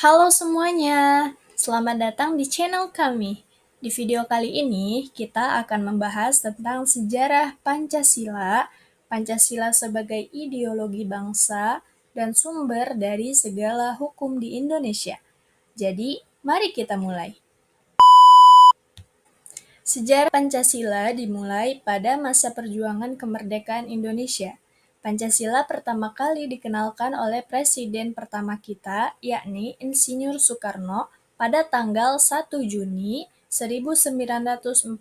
Halo semuanya, selamat datang di channel kami. Di video kali ini, kita akan membahas tentang sejarah Pancasila, Pancasila sebagai ideologi bangsa, dan sumber dari segala hukum di Indonesia. Jadi, mari kita mulai. Sejarah Pancasila dimulai pada masa perjuangan kemerdekaan Indonesia. Pancasila pertama kali dikenalkan oleh Presiden pertama kita, yakni Insinyur Soekarno, pada tanggal 1 Juni 1945.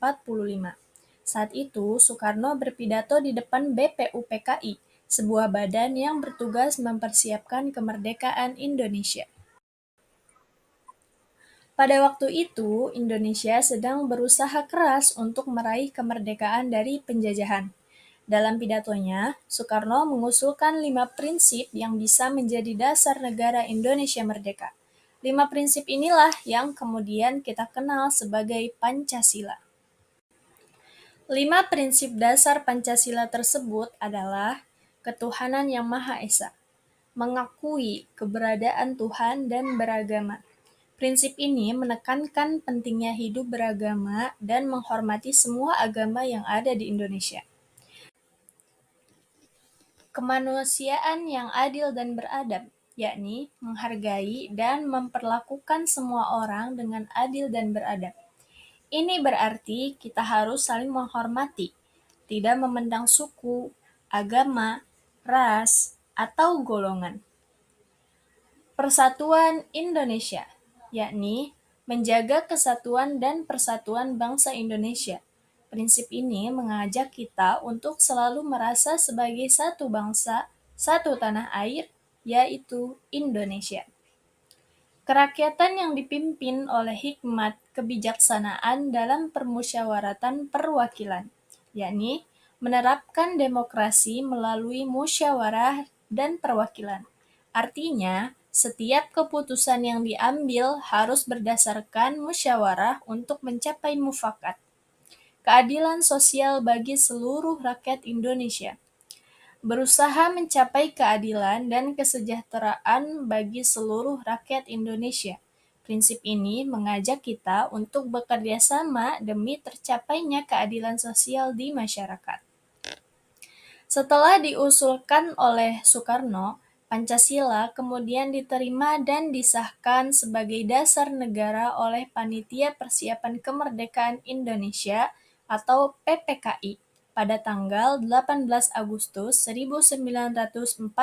Saat itu, Soekarno berpidato di depan BPUPKI, sebuah badan yang bertugas mempersiapkan kemerdekaan Indonesia. Pada waktu itu, Indonesia sedang berusaha keras untuk meraih kemerdekaan dari penjajahan. Dalam pidatonya, Soekarno mengusulkan 5 prinsip yang bisa menjadi dasar negara Indonesia merdeka. 5 prinsip inilah yang kemudian kita kenal sebagai Pancasila. 5 prinsip dasar Pancasila tersebut adalah ketuhanan yang Maha Esa, mengakui keberadaan Tuhan dan beragama. Prinsip ini menekankan pentingnya hidup beragama dan menghormati semua agama yang ada di Indonesia. Kemanusiaan yang adil dan beradab, yakni menghargai dan memperlakukan semua orang dengan adil dan beradab. Ini berarti kita harus saling menghormati, tidak memandang suku, agama, ras, atau golongan. Persatuan Indonesia, yakni menjaga kesatuan dan persatuan bangsa Indonesia. Prinsip ini mengajak kita untuk selalu merasa sebagai satu bangsa, satu tanah air, yaitu Indonesia. Kerakyatan yang dipimpin oleh hikmat kebijaksanaan dalam permusyawaratan perwakilan, yakni menerapkan demokrasi melalui musyawarah dan perwakilan. Artinya, setiap keputusan yang diambil harus berdasarkan musyawarah untuk mencapai mufakat. Keadilan sosial bagi seluruh rakyat Indonesia. Berusaha mencapai keadilan dan kesejahteraan bagi seluruh rakyat Indonesia. Prinsip ini mengajak kita untuk bekerja sama demi tercapainya keadilan sosial di masyarakat. Setelah diusulkan oleh Soekarno, Pancasila kemudian diterima dan disahkan sebagai dasar negara oleh Panitia Persiapan Kemerdekaan Indonesia atau PPKI pada tanggal 18 Agustus 1945,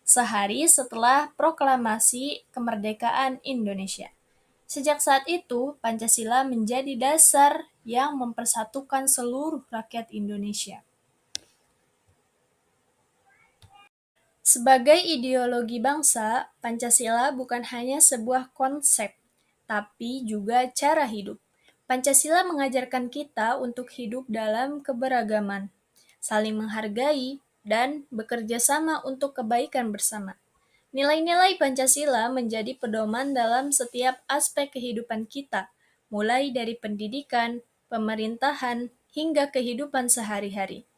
sehari setelah proklamasi kemerdekaan Indonesia. Sejak saat itu, Pancasila menjadi dasar yang mempersatukan seluruh rakyat Indonesia. Sebagai ideologi bangsa, Pancasila bukan hanya sebuah konsep, tapi juga cara hidup. Pancasila mengajarkan kita untuk hidup dalam keberagaman, saling menghargai, dan bekerja sama untuk kebaikan bersama. Nilai-nilai Pancasila menjadi pedoman dalam setiap aspek kehidupan kita, mulai dari pendidikan, pemerintahan, hingga kehidupan sehari-hari.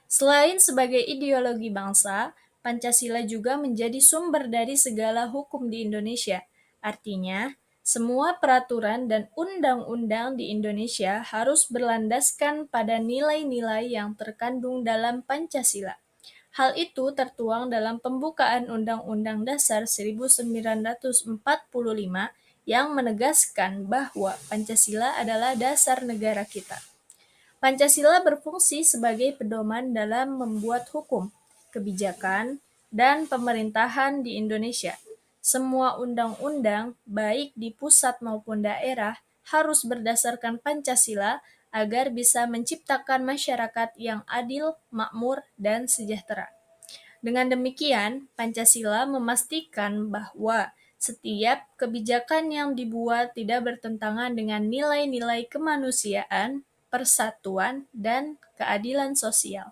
Selain sebagai ideologi bangsa, Pancasila juga menjadi sumber dari segala hukum di Indonesia. Artinya, semua peraturan dan undang-undang di Indonesia harus berlandaskan pada nilai-nilai yang terkandung dalam Pancasila. Hal itu tertuang dalam pembukaan Undang-Undang Dasar 1945 yang menegaskan bahwa Pancasila adalah dasar negara kita. Pancasila berfungsi sebagai pedoman dalam membuat hukum, kebijakan, dan pemerintahan di Indonesia. Semua undang-undang, baik di pusat maupun daerah, harus berdasarkan Pancasila agar bisa menciptakan masyarakat yang adil, makmur, dan sejahtera. Dengan demikian, Pancasila memastikan bahwa setiap kebijakan yang dibuat tidak bertentangan dengan nilai-nilai kemanusiaan, persatuan, dan keadilan sosial.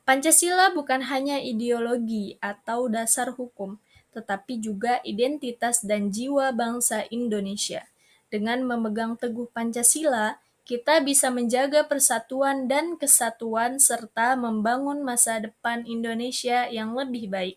Pancasila bukan hanya ideologi atau dasar hukum, tetapi juga identitas dan jiwa bangsa Indonesia. Dengan memegang teguh Pancasila, kita bisa menjaga persatuan dan kesatuan serta membangun masa depan Indonesia yang lebih baik.